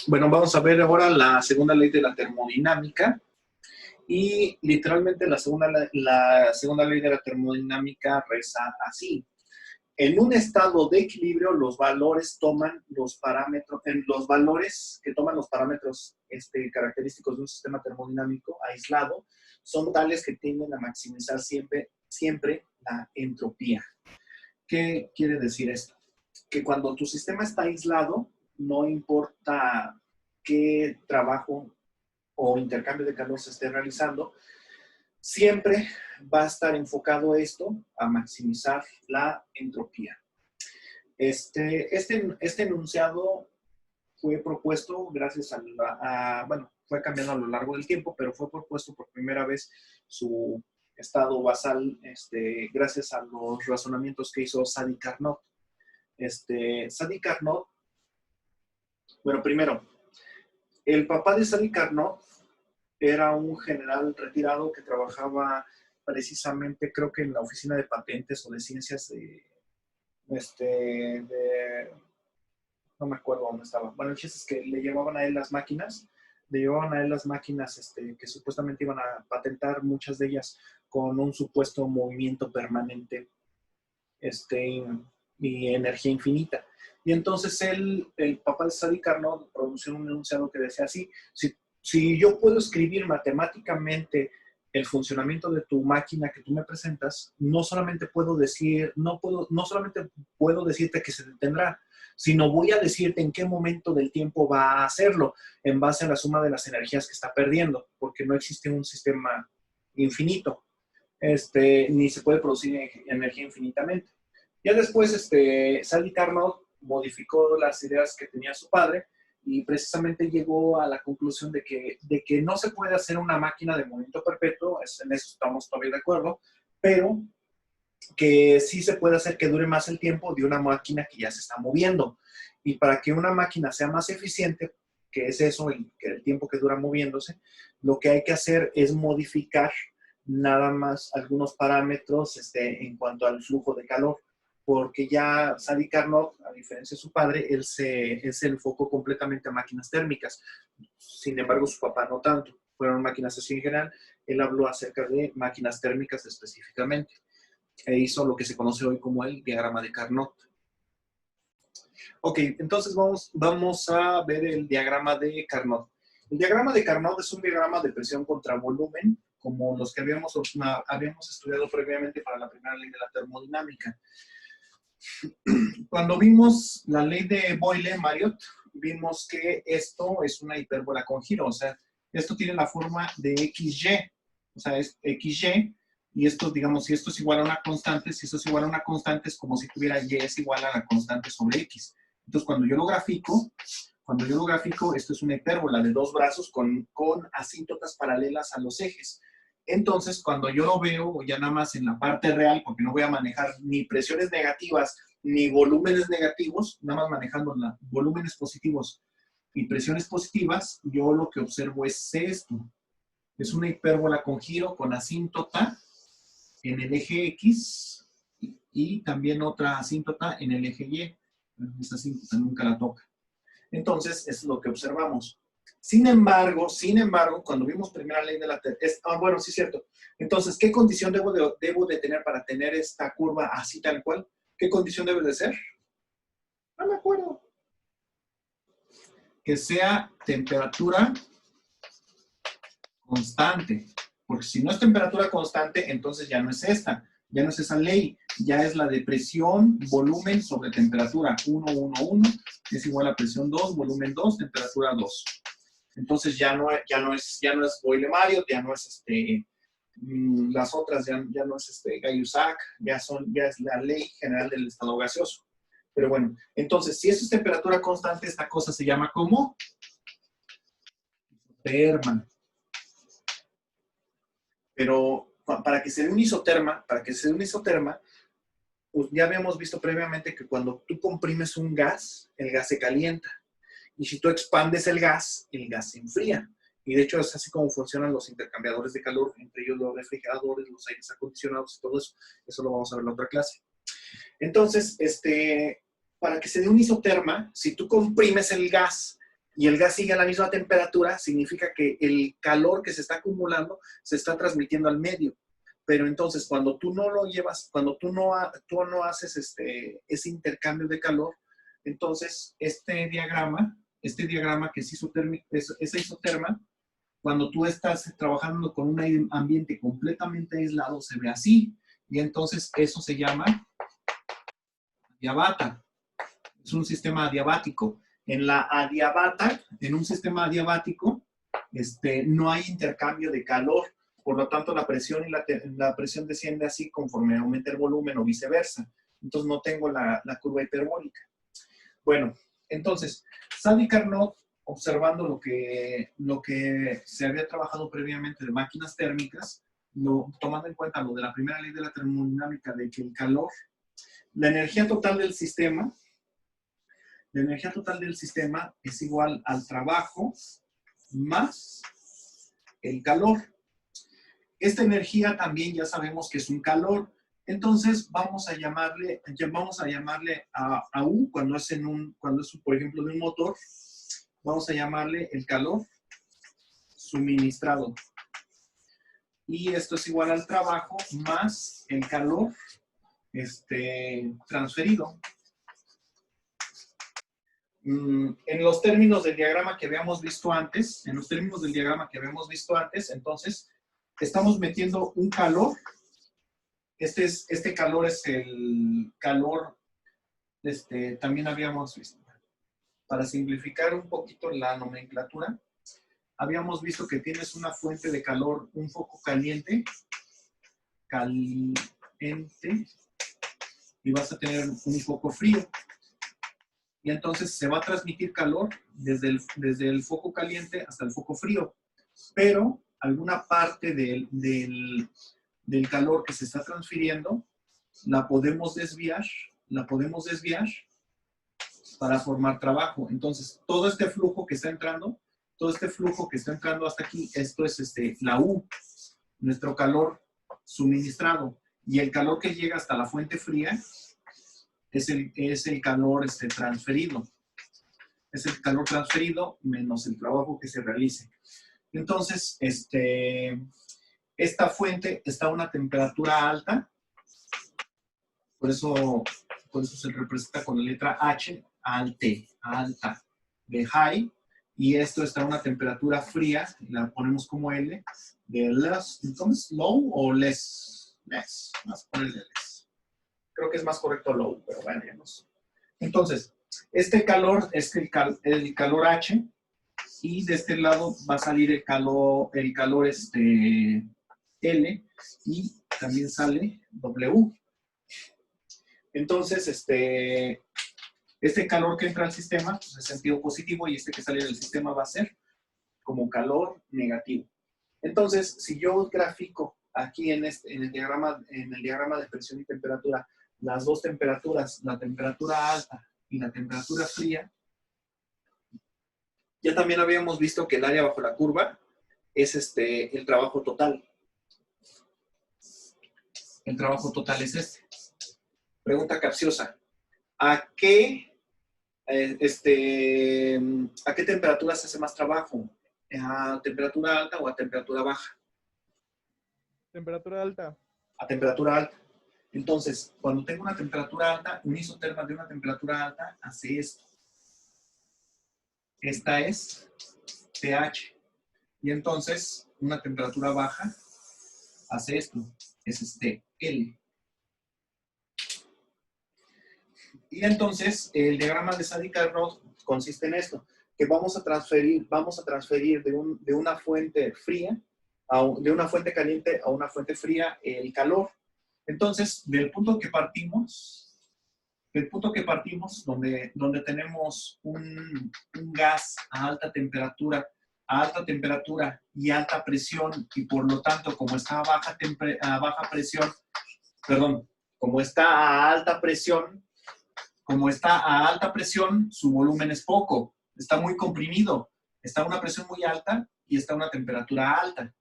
Bueno, vamos a ver ahora la segunda ley de la termodinámica. Y literalmente la segunda ley de la termodinámica reza así. En un estado de equilibrio, los valores toman los parámetros, los valores que toman los parámetros característicos de un sistema termodinámico aislado son tales que tienden a maximizar siempre la entropía. ¿Qué quiere decir esto? Que cuando tu sistema está aislado, no importa qué trabajo o intercambio de calor se esté realizando, siempre va a estar enfocado esto a maximizar la entropía. Este enunciado fue propuesto gracias bueno, fue cambiando a lo largo del tiempo, pero fue propuesto por primera vez su estado basal gracias a los razonamientos que hizo Sadi Carnot. Sadi Carnot, bueno, primero, el papá de Sadi Carnot era un general retirado que trabajaba precisamente, creo que en la oficina de patentes o de ciencias no me acuerdo dónde estaba. Bueno, el chiste es que le llevaban a él las máquinas, que supuestamente iban a patentar, muchas de ellas con un supuesto movimiento permanente y energía infinita. Y entonces el papá de Sadi Carnot pronunció un enunciado que decía así: si yo puedo escribir matemáticamente el funcionamiento de tu máquina que tú me presentas, no solamente puedo decirte que se detendrá, sino voy a decirte en qué momento del tiempo va a hacerlo, en base a la suma de las energías que está perdiendo, porque no existe un sistema infinito, ni se puede producir energía infinitamente. Ya después, Sadi Carnot modificó las ideas que tenía su padre y precisamente llegó a la conclusión de que no se puede hacer una máquina de movimiento perpetuo, en eso estamos todavía de acuerdo, pero que sí se puede hacer que dure más el tiempo de una máquina que ya se está moviendo. Y para que una máquina sea más eficiente, que es eso, el tiempo que dura moviéndose, lo que hay que hacer es modificar nada más algunos parámetros en cuanto al flujo de calor, porque ya Sadi Carnot, a diferencia de su padre, él se enfocó completamente a máquinas térmicas. Sin embargo, su papá no tanto. Fueron máquinas así en general. Él habló acerca de máquinas térmicas específicamente. E hizo lo que se conoce hoy como el diagrama de Carnot. Ok, entonces vamos a ver el diagrama de Carnot. El diagrama de Carnot es un diagrama de presión contra volumen, como los que habíamos estudiado previamente para la primera ley de la termodinámica. Cuando vimos la ley de Boyle-Mariotte, vimos que esto es una hipérbola con giro, o sea, esto tiene la forma de XY, o sea, es XY, y esto, digamos, si esto es igual a una constante, si esto es igual a una constante, es como si tuviera Y es igual a la constante sobre X. Entonces, cuando yo lo grafico, esto es una hipérbola de dos brazos con asíntotas paralelas a los ejes. Entonces, cuando yo lo veo ya nada más en la parte real, porque no voy a manejar ni presiones negativas ni volúmenes negativos, nada más manejando volúmenes positivos y presiones positivas, yo lo que observo es esto. Es una hipérbola con giro, con asíntota en el eje X y también otra asíntota en el eje Y. Esta asíntota nunca la toca. Entonces, es lo que observamos. Sin embargo, cuando vimos primera ley de la... bueno, sí es cierto. Entonces, ¿qué condición debo de tener para tener esta curva así tal cual? ¿Qué condición debe de ser? No me acuerdo. Que sea temperatura constante. Porque si no es temperatura constante, entonces ya no es esta. Ya no es esa ley. Ya es la de presión, volumen sobre temperatura. 1, 1, 1 es igual a presión 2, volumen 2, temperatura 2. Entonces ya no es Boyle-Mariotte, ya no es las otras, ya no es Gay-Lussac, ya es la ley general del estado gaseoso. Pero bueno, entonces, si eso es temperatura constante, esta cosa se llama ¿cómo? Isoterma. Pero para que se dé un isoterma, pues ya habíamos visto previamente que cuando tú comprimes un gas, el gas se calienta. Y si tú expandes el gas se enfría. Y de hecho es así como funcionan los intercambiadores de calor, entre ellos los refrigeradores, los aires acondicionados y todo eso. Eso lo vamos a ver en la otra clase. Entonces, para que se dé un isoterma, si tú comprimes el gas, y el gas sigue a la misma temperatura, significa que el calor que se está acumulando se está transmitiendo al medio. Pero entonces, cuando tú no lo llevas, cuando tú no haces ese intercambio de calor, entonces este diagrama que es esa isoterma, cuando tú estás trabajando con un ambiente completamente aislado, se ve así. Y entonces eso se llama adiabata. Es un sistema adiabático. En un sistema adiabático, no hay intercambio de calor. Por lo tanto, la presión la presión desciende así conforme aumenta el volumen o viceversa. Entonces, no tengo la curva hiperbólica. Bueno, entonces, Sadi Carnot, observando lo que se había trabajado previamente de máquinas térmicas, tomando en cuenta lo de la primera ley de la termodinámica, de que el calor, la energía total del sistema es igual al trabajo más el calor. Esta energía también ya sabemos que es un calor. Entonces vamos a llamarle a U cuando es por ejemplo, de un motor, vamos a llamarle el calor suministrado. Y esto es igual al trabajo más el calor transferido. En los términos del diagrama que habíamos visto antes, entonces estamos metiendo un calor. Este calor es el calor, también habíamos visto, para simplificar un poquito la nomenclatura, habíamos visto que tienes una fuente de calor, un foco caliente, y vas a tener un foco frío. Y entonces se va a transmitir calor desde el foco caliente hasta el foco frío. Pero alguna parte del calor que se está transfiriendo la podemos desviar para formar trabajo. Entonces, todo este flujo que está entrando hasta aquí, esto es la U, nuestro calor suministrado. Y el calor que llega hasta la fuente fría es el calor transferido. Es el calor transferido menos el trabajo que se realice. Entonces, esta fuente está a una temperatura alta, por eso se representa con la letra H, alta, de high, y esto está a una temperatura fría, la ponemos como L, de less, entonces low o less, más ponerle less. Creo que es más correcto low, pero bueno, ya no sé. Entonces, este calor es el calor H, y de este lado va a salir el calor L, y también sale W. Entonces, este calor que entra al sistema pues, es sentido positivo, y este que sale del sistema va a ser como calor negativo. Entonces, si yo grafico aquí en el diagrama de presión y temperatura, las dos temperaturas, la temperatura alta y la temperatura fría, ya también habíamos visto que el área bajo la curva es el trabajo total. El trabajo total es este. Pregunta capciosa. ¿A qué temperatura se hace más trabajo? ¿A temperatura alta o a temperatura baja? Temperatura alta. A temperatura alta. Entonces, cuando tengo una temperatura alta, un isoterma de una temperatura alta hace esto. Esta es pH. Y entonces, una temperatura baja hace esto. Es L. Y entonces, el diagrama de Sadi-Carnot consiste en esto, que vamos a transferir de una fuente fría, de una fuente caliente a una fuente fría el calor. Entonces, del punto que partimos, donde tenemos un gas a alta temperatura y alta presión, y por lo tanto, como está a baja presión, perdón, como está a alta presión, su volumen es poco, está muy comprimido, está a una presión muy alta y está a una temperatura alta.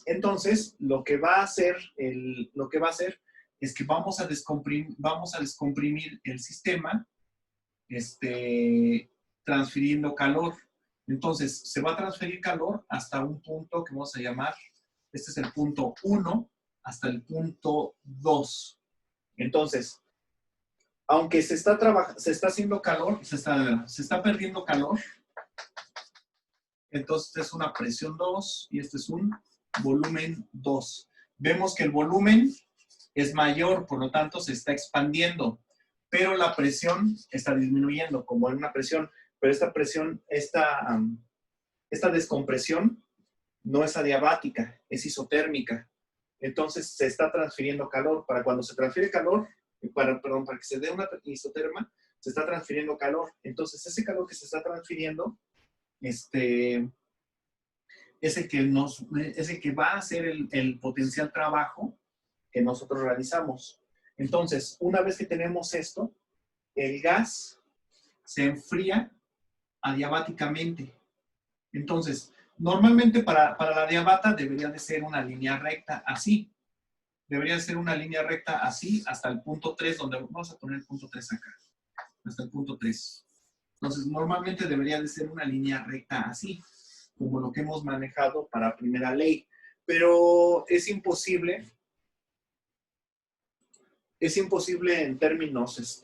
Entonces, lo que va a hacer es que vamos a descomprimir el sistema, transfiriendo calor. Entonces, se va a transferir calor hasta un punto que vamos a llamar, este es el punto 1 hasta el punto 2. Entonces, aunque se está haciendo calor, se está perdiendo calor, entonces es una presión 2 y este es un volumen 2. Vemos que el volumen es mayor, por lo tanto se está expandiendo, pero la presión está disminuyendo, como en una presión, pero esta presión, esta descompresión no es adiabática, es isotérmica. Entonces se está transfiriendo calor. Para cuando se transfiere calor, para que se dé una isoterma, se está transfiriendo calor. Entonces ese calor que se está transfiriendo, es el que va a hacer el potencial trabajo que nosotros realizamos. Entonces, una vez que tenemos esto, el gas se enfría adiabáticamente. Entonces, normalmente para la adiabata debería de ser una línea recta así. Debería de ser una línea recta así hasta el punto 3, donde vamos a poner el punto 3 acá. Hasta el punto 3. Entonces, normalmente debería de ser una línea recta así, como lo que hemos manejado para primera ley. Pero es imposible en términos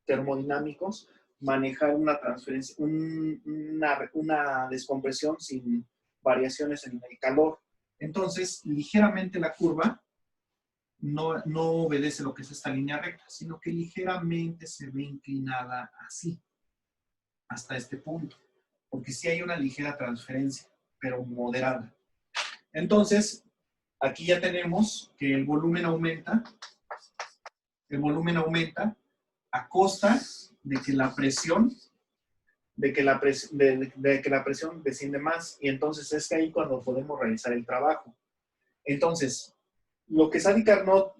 termodinámicos manejar una transferencia, una descompresión sin variaciones en el calor. Entonces, ligeramente la curva no obedece lo que es esta línea recta, sino que ligeramente se ve inclinada así, hasta este punto, porque sí hay una ligera transferencia, pero moderada. Entonces, aquí ya tenemos que el volumen aumenta a costa de que la presión desciende más, y entonces es que ahí cuando podemos realizar el trabajo. Entonces, lo que Sadi Carnot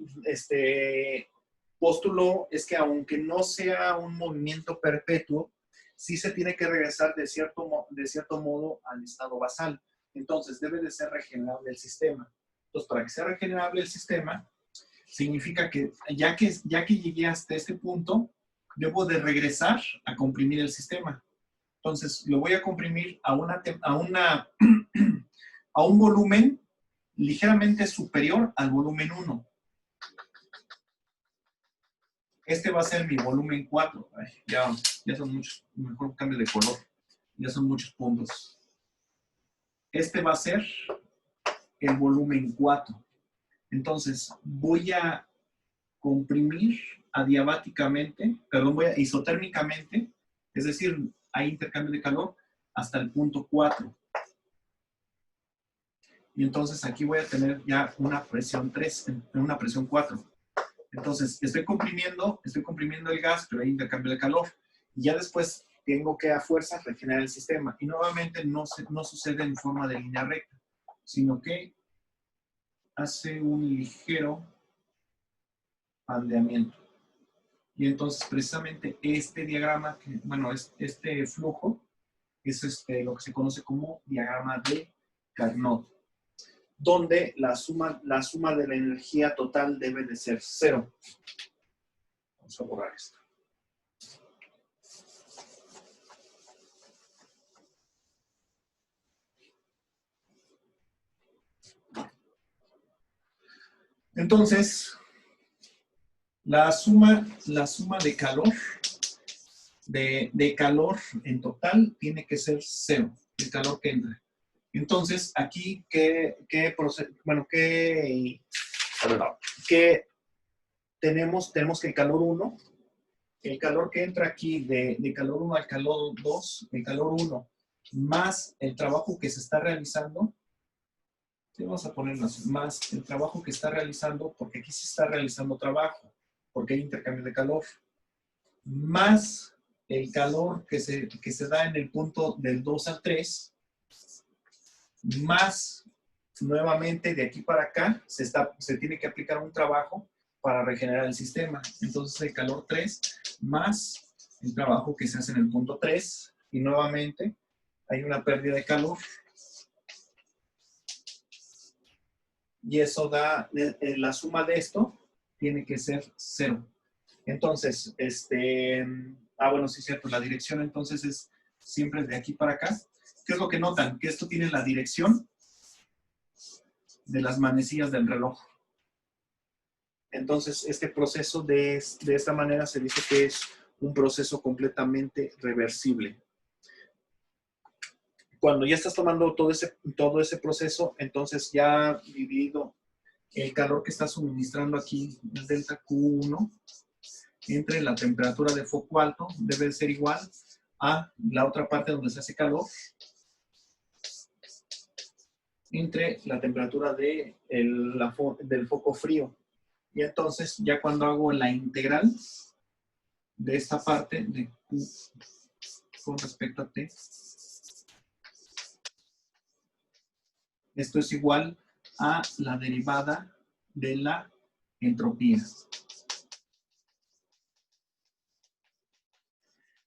postuló es que aunque no sea un movimiento perpetuo, sí se tiene que regresar de cierto modo al estado basal. Entonces, debe de ser regenerable el sistema. Entonces, para que sea regenerable el sistema, significa que ya que llegué hasta este punto, debo de regresar a comprimir el sistema. Entonces, lo voy a comprimir a un volumen ligeramente superior al volumen 1. Este va a ser mi volumen 4. Ay, ya son muchos, mejor cambio de color. Ya son muchos puntos. Este va a ser el volumen 4. Entonces, voy a comprimir isotérmicamente, es decir, hay intercambio de calor hasta el punto 4. Y entonces aquí voy a tener ya una presión 3, una presión 4. Entonces, estoy comprimiendo el gas, pero hay intercambio de calor. Y ya después tengo que a fuerza regenerar el sistema. Y nuevamente no sucede en forma de línea recta, sino que hace un ligero pandeamiento. Y entonces, precisamente este diagrama, este flujo, es lo que se conoce como diagrama de Carnot, donde la suma de la energía total debe de ser 0. Vamos a borrar esto. Entonces, la suma de calor, de calor en total tiene que ser 0, el calor que entra. Entonces, aquí, tenemos que el calor 1, el calor que entra aquí de calor 1 al calor 2, el calor 1, más el trabajo que se está realizando, vamos a ponerlo así, más el trabajo que está realizando, porque aquí se está realizando trabajo, porque hay intercambio de calor, más el calor que se da en el punto del 2 al 3, más nuevamente de aquí para acá se tiene que aplicar un trabajo para regenerar el sistema. Entonces el calor 3 más el trabajo que se hace en el punto 3, y nuevamente hay una pérdida de calor. Y eso da, la suma de esto tiene que ser 0. Entonces, Bueno, sí, cierto. La dirección entonces es siempre de aquí para acá. ¿Qué es lo que notan? Que esto tiene la dirección de las manecillas del reloj. Entonces, este proceso de esta manera se dice que es un proceso completamente reversible. Cuando ya estás tomando todo ese proceso, entonces ya dividido el calor que está suministrando aquí, el delta Q1, entre la temperatura de foco alto, debe ser igual a la otra parte donde se hace calor, entre la temperatura del foco frío. Y entonces, ya cuando hago la integral de esta parte de Q con respecto a T, esto es igual a la derivada de la entropía.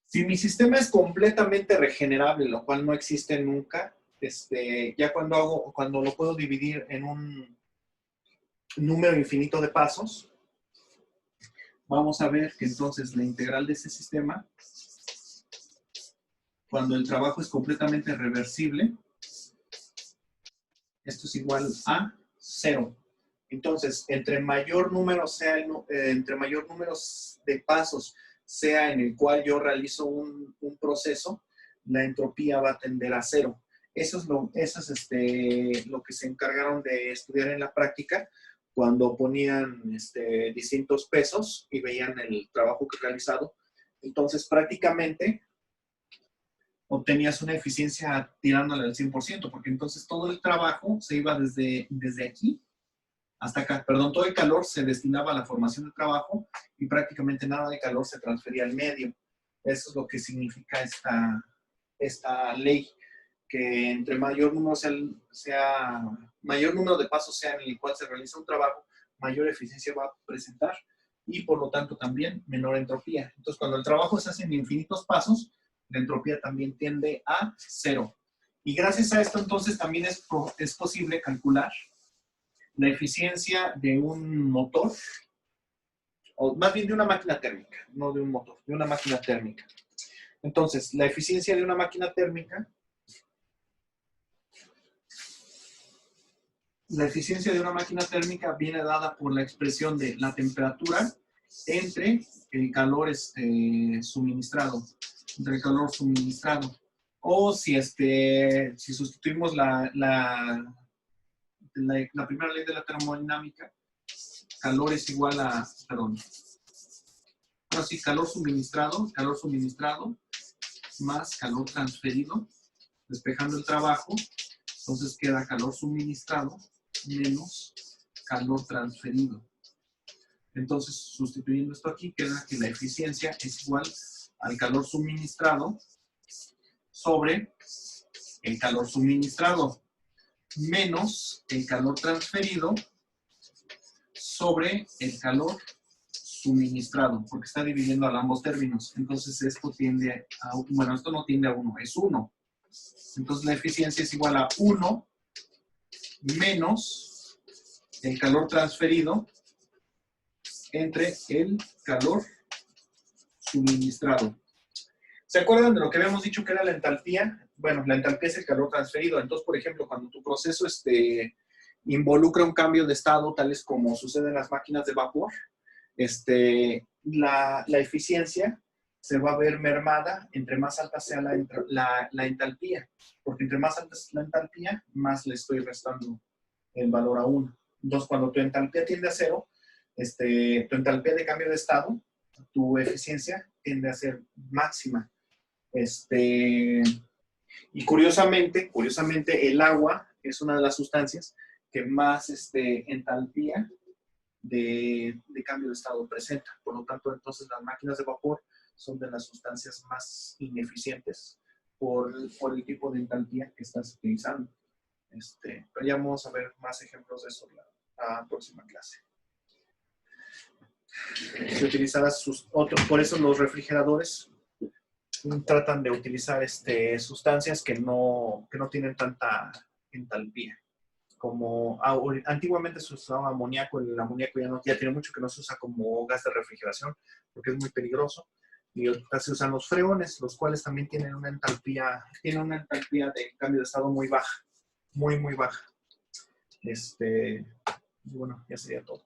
Si mi sistema es completamente regenerable, lo cual no existe nunca, ya cuando lo puedo dividir en un número infinito de pasos, vamos a ver que entonces la integral de ese sistema, cuando el trabajo es completamente reversible, esto es igual a 0. Entonces, entre mayor número de pasos sea en el cual yo realizo un proceso, la entropía va a tender a 0. Eso es lo que se encargaron de estudiar en la práctica cuando ponían distintos pesos y veían el trabajo que he realizado. Entonces, prácticamente obtenías una eficiencia tirándole al 100%, porque entonces todo el trabajo se iba desde aquí hasta acá. Perdón, todo el calor se destinaba a la formación del trabajo y prácticamente nada de calor se transfería al medio. Eso es lo que significa esta ley, que entre mayor número mayor número de pasos sea en el cual se realiza un trabajo, mayor eficiencia va a presentar y por lo tanto también menor entropía. Entonces, cuando el trabajo se hace en infinitos pasos, la entropía también tiende a 0. Y gracias a esto, entonces, también es posible calcular la eficiencia de un motor, o más bien de una máquina térmica, no de un motor, de una máquina térmica. Entonces, la eficiencia de una máquina térmica, viene dada por la expresión de la temperatura entre el calor suministrado. Entre el calor suministrado. O si sustituimos la primera ley de la termodinámica, calor es igual a, perdón, ahora sí, calor suministrado más calor transferido, despejando el trabajo, entonces queda calor suministrado menos calor transferido. Entonces, sustituyendo esto aquí, queda que la eficiencia es igual al calor suministrado sobre el calor suministrado menos el calor transferido sobre el calor suministrado, porque está dividiendo a ambos términos. Entonces, esto tiende a, bueno, esto no tiende a 1, es 1. Entonces, la eficiencia es igual a 1 menos el calor transferido entre el calor suministrado. ¿Se acuerdan de lo que habíamos dicho que era la entalpía? Bueno, la entalpía es el calor transferido. Entonces, por ejemplo, cuando tu proceso involucra un cambio de estado, tales como sucede en las máquinas de vapor, la eficiencia se va a ver mermada entre más alta sea la entalpía. Porque entre más alta es la entalpía, más le estoy restando el valor a 1. Entonces, cuando tu entalpía tiende a 0, tu entalpía de cambio de estado, tu eficiencia tiende a ser máxima. Y curiosamente, el agua es una de las sustancias que más entalpía de cambio de estado presenta. Por lo tanto, entonces las máquinas de vapor son de las sustancias más ineficientes por el tipo de entalpía que estás utilizando. Pero ya vamos a ver más ejemplos de eso en la próxima clase. Se utilizará por eso los refrigeradores tratan de utilizar sustancias que no tienen tanta entalpía. Como antiguamente se usaba amoníaco, el amoníaco ya tiene mucho que no se usa como gas de refrigeración porque es muy peligroso. Y ahorita se usan los freones, los cuales también tienen una entalpía de cambio de estado muy baja, muy, muy baja. Bueno, ya sería todo.